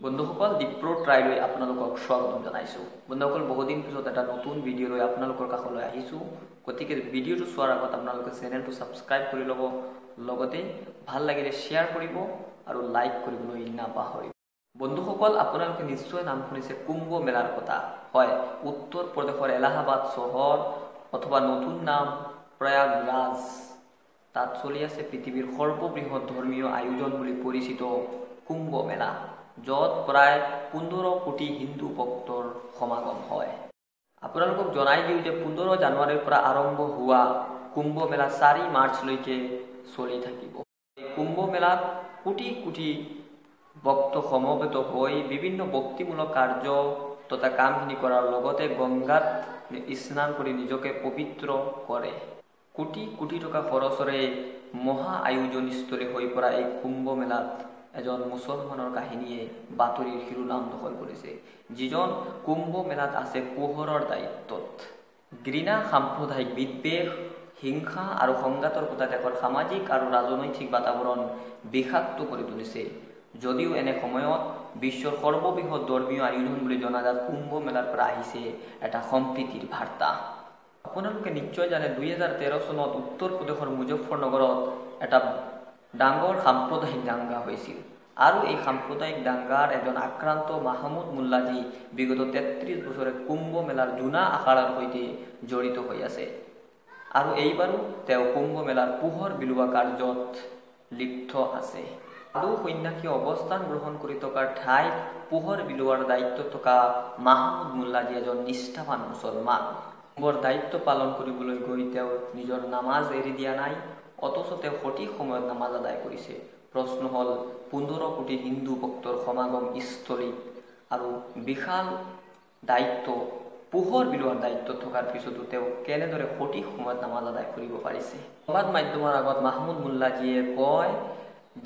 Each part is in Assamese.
বন্ধুসকল দীপ্ৰ ট্ৰাইলৈ আপোনালোকক স্বাগতম জনাইছোঁ। বন্ধুসকল বহুদিন পিছত এটা নতুন ভিডিঅ' লৈ আপোনালোকৰ কাষলৈ আহিছোঁ। গতিকে ভিডিঅ'টো চোৱাৰ আগত আপোনালোকে চেনেলটো ছাবস্ক্ৰাইব কৰি ল'ব, লগতে ভাল লাগিলে শ্বেয়াৰ কৰিব আৰু লাইক কৰিবলৈ নাপাহৰিব। বন্ধুসকল আপোনালোকে নিশ্চয় নাম শুনিছে কুম্ভ মেলাৰ কথা। হয়, উত্তৰ প্ৰদেশৰ এলাহাবাদ চহৰ অথবা নতুন নাম প্ৰয়াগৰাজ, তাত চলি আছে পৃথিৱীৰ সৰ্ববৃহৎ ধৰ্মীয় আয়োজন বুলি পৰিচিত কুম্ভ মেলা, য'ত প্ৰায় 15 কোটি হিন্দু ভক্তৰ সমাগম হয়। আপোনালোকক জনাই দিওঁ যে 15 জানুৱাৰীৰ পৰা আৰম্ভ হোৱা কুম্ভ মেলা 4 মাৰ্চলৈকে চলি থাকিব। এই কুম্ভ মেলাত কোটি কোটি ভক্ত সমবেত হৈ বিভিন্ন ভক্তিমূলক কাৰ্য তথা কামখিনি কৰাৰ লগতে গংগাত স্নান কৰি নিজকে পবিত্ৰ কৰে। কোটি কোটি টকা খৰচৰে মহা আয়োজনস্থলী হৈ পৰা এই কুম্ভ মেলাত এজন মুছলমানৰ কাহিনীয়ে বাতৰিৰ শিৰোনাম দখল কৰিছে, যিজন কুম্ভ মেলাত আছে পোহৰৰ দায়িত্বত। ঘৃণা, সাম্প্ৰদায়িক বিদ্বেষ, হিংসা আৰু সংঘাতৰ কথা দেশৰ সামাজিক আৰু ৰাজনৈতিক বাতাবৰণ বিষাক্ত কৰি তুলিছে। যদিও এনে সময়ত বিশ্বৰ সৰ্ববৃহৎ ধৰ্মীয় আয়োজন বুলি জনাজাত কুম্ভ মেলাৰ পৰা আহিছে এটা সম্প্ৰীতিৰ বাৰ্তা। আপোনালোকে নিশ্চয় জানে 2013 চনত উত্তৰ প্ৰদেশৰ মুজফ্ফৰনগৰত এটা ডাঙৰ সাম্প্ৰদায়িক দাঙ্গা হৈছিল, আৰু এই সাম্প্ৰদায়িক দাঙ্গাৰ এজন আক্ৰান্ত মাহমুদ মুল্লাজী বিগত 33 বছৰে কুম্ভ মেলাৰ জোনা আখাড়াৰ সৈতে জড়িত হৈ আছে, আৰু এইবাৰো তেওঁ কুম্ভ মেলাৰ পোহৰ বিলোৱা কাৰ্যত লিপ্ত আছে। সাধু সন্ন্যাসী অৱস্থান গ্ৰহণ কৰি থকাৰ ঠাইত পোহৰ বিলোৱাৰ দায়িত্ব থকা মাহমুদ মুল্লাজী এজন নিষ্ঠাৱান মুছলমান। কুম্ভৰ দায়িত্ব পালন কৰিবলৈ গৈ তেওঁ নিজৰ নামাজ এৰি দিয়া নাই, অথচ তেওঁ সঠিক সময়ত নামাজ আদায় কৰিছে। প্ৰশ্ন হ'ল, 15 কোটি হিন্দু ভক্তৰ সমাগম স্থলীত আৰু বিশাল দায়িত্ব, পোহৰ বিলোৱাৰ দায়িত্ব থকাৰ পিছতো তেওঁ কেনেদৰে সঠিক সময়ত নামাজ আদায় কৰিব পাৰিছে? সংবাদ মাধ্যমৰ আগত মাহমুদ মুল্লাজীয়ে কয়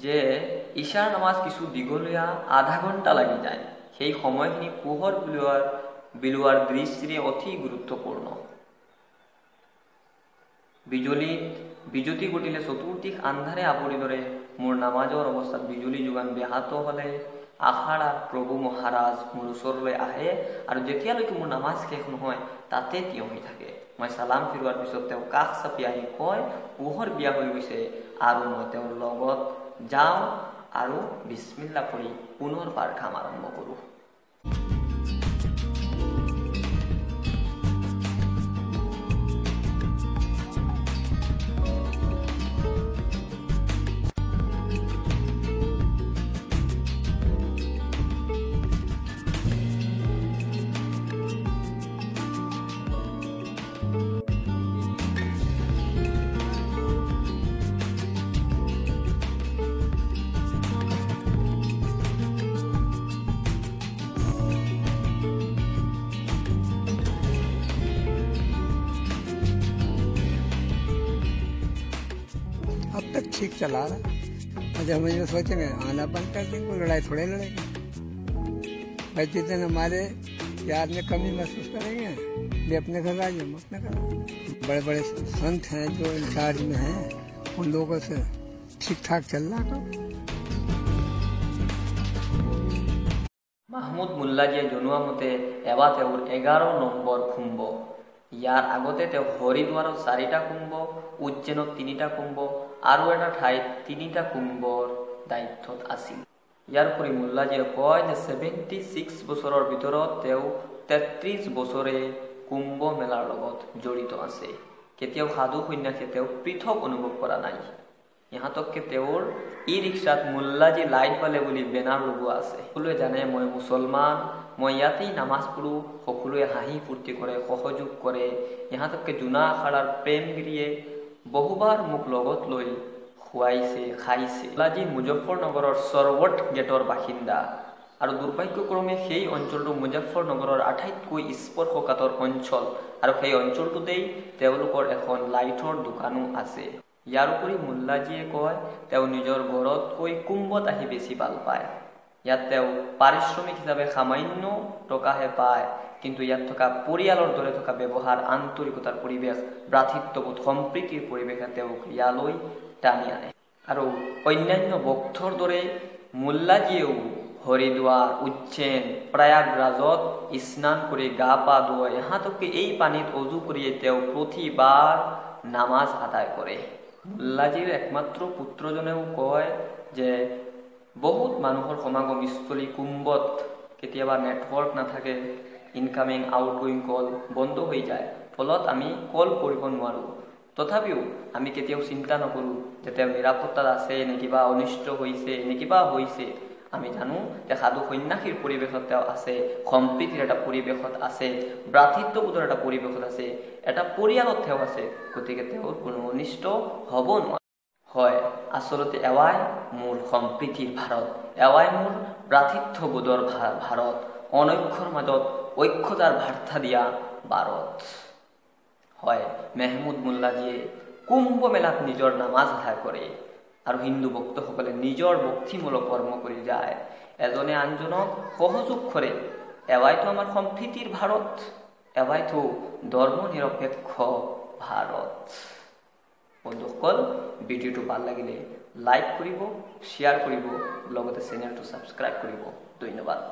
যে ঈশাৰ নামাজ কিছু দীঘলীয়া, আধা ঘণ্টা লাগি যায়। সেই সময়খিনি পোহৰ বিলোৱাৰ দৃষ্টিৰে অতি গুৰুত্বপূৰ্ণ। বিজুতি ঘটিলে চতুৰ্দিশ আন্ধাৰে আৱৰি ধৰে। মোৰ নামাজৰ অৱস্থাত বিজুলী যোগান ব্যাহত হ'লে আখাড়াৰ প্ৰভু মহাৰাজ মোৰ ওচৰলৈ আহে আৰু যেতিয়ালৈকে মোৰ নামাজ শেষ নহয় তাতে থিয় হৈ থাকে। মই চালাম ফিৰোৱাৰ পিছত তেওঁ কাষ চাপি আহি কয়, পোহৰ বিয়া হৈ গৈছে, আৰু মই তেওঁৰ লগত যাওঁ আৰু বিছমিল্লা পঢ়ি পুনৰবাৰ কাম আৰম্ভ কৰোঁ। अब तक ठीक चला रहा, जब हम ये सोचेंगे आना बंद कर देंगे, लड़ाई थोड़े लड़ेंगे भाई। जिस दिन हमारे प्यार में कमी महसूस करेंगे, ये अपने घर आइए, हम अपने घर। बड़े बड़े संत हैं जो इंचार्ज में हैं, उन लोगों से ठीक ठाक चल रहा काम। মাহমুদ মুল্লাজীয়ে জনোৱা মতে এবাৰ তেওঁৰ 11 নম্বৰ কুম্ভ। ইয়াৰ আগতে তেওঁ হৰিদ্বাৰত 4টা কুম্ভ, উজ্জৈনত 3টা কুম্ভ আৰু এটা ঠাইত 3টা কুম্ভৰ দায়িত্বত আছিল। ইয়াৰ উপৰি মুল্লাজীয়ে কয় যে 76 বছৰৰ ভিতৰত তেওঁ 33 বছৰে কুম্ভ মেলাৰ লগত জড়িত আছে। কেতিয়াও সাধু সন্ন্যাসীয়ে তেওঁক পৃথক অনুভৱ কৰা নাই। ইহঁতকে তেওঁৰ ই ৰিক্সাত মুল্লাজী লাইট পালে বুলি বেনাৰ লগোৱা আছে। সকলোৱে জানে মই মুছলমান, মই ইয়াতেই নামাজ পঢ়োঁ। সকলোৱে হাঁহি ফূৰ্তি কৰে, সহযোগ কৰে। ইহঁতকে জোনা আখাড়াৰ প্ৰেমগিৰিয়ে বহুবাৰ মোক লগত লৈ খুৱাইছে, খাইছে। মুল্লাজী মুজফ্ফৰনগৰৰ চৰৱট গেটৰ বাসিন্দা, আৰু দুৰ্ভাগ্যক্ৰমে সেই অঞ্চলটো মুজফ্ফৰনগৰৰ আটাইতকৈ স্পৰ্শকাতৰ অঞ্চল, আৰু সেই অঞ্চলটোতেই তেওঁলোকৰ এখন লাইটৰ দোকানো আছে। ইয়াৰ উপৰি মুল্লাজীয়ে কয় তেওঁ নিজৰ ঘৰতকৈ কুম্ভত আহি বেছি ভাল পায়। ইয়াত তেওঁ পাৰিশ্ৰমিক হিচাপে সামান্য টকাহে পায়, কিন্তু ইয়াত থকা পৰিয়ালৰ দৰে থকা ব্যৱহাৰ, আন্তৰিকতাৰ পৰিৱেশ, ভ্ৰাতৃত্ববোধ, সম্প্ৰীতিৰ পৰিৱেশে তেওঁক ইয়ালৈ টানি আনে। আৰু অন্যান্য ভক্তৰ দৰে মুল্লাজীয়েও হৰিদ্বাৰ উজ্জৈন প্ৰয়াগৰাজত স্নান কৰি গা পা ধুৱাই ইহঁতকে এই পানীত অজু কৰিয়ে তেওঁ প্ৰতিবাৰ নামাজ আদায় কৰে। মোল্লাজীৰ একমাত্ৰ পুত্ৰজনেও কয় যে বহুত মানুহৰ সমাগমস্থলী কুম্ভত কেতিয়াবা নেটৱৰ্ক নাথাকে, ইনকামিং আউটগোয়িং কল বন্ধ হৈ যায়, ফলত আমি কল কৰিব নোৱাৰোঁ। তথাপিও আমি কেতিয়াও চিন্তা নকৰোঁ যে তেওঁ নিৰাপত্তাত আছে নে কিবা অনিষ্ট হৈছে নে কিবা হৈছে। আমি জানো যে সাধু সন্ন্যাসীৰ পৰিৱেশত তেওঁ আছে, সম্প্ৰীতিৰ এটা পৰিৱেশত আছে, ভ্ৰাতৃত্ববোধৰ এটা পৰিৱেশত আছে, এটা পৰিয়ালত তেওঁ আছে। গতিকে তেওঁৰ কোনো অনিষ্ট হ'ব নোৱাৰে। হয়, আচলতে এৱাই মোৰ সম্প্ৰীতিৰ ভাৰত, এৱাই মোৰ ভ্ৰাতৃত্ববোধৰ ভাৰত, অনৈক্যৰ মাজত ঐক্যতাৰ বাৰ্তা দিয়া ভাৰত। হয়, মেহমুদ মোল্লাজীয়ে কুম্ভ মেলাত নিজৰ নামাজ আদায় কৰে আৰু হিন্দু ভক্তসকলে নিজৰ ভক্তিমূলক কৰ্ম কৰি যায়, এজনে আনজনক সহযোগ কৰে। এৱাইতো আমাৰ সম্প্ৰীতিৰ ভাৰত, এৱাইতো ধৰ্ম নিৰপেক্ষ ভাৰত। বন্ধুসকল, ভিডিঅ'টো ভাল লাগিলে লাইক কৰিব, শ্বেয়াৰ কৰিব, লগতে চেনেলটো ছাবস্ক্ৰাইব কৰিব। ধন্যবাদ।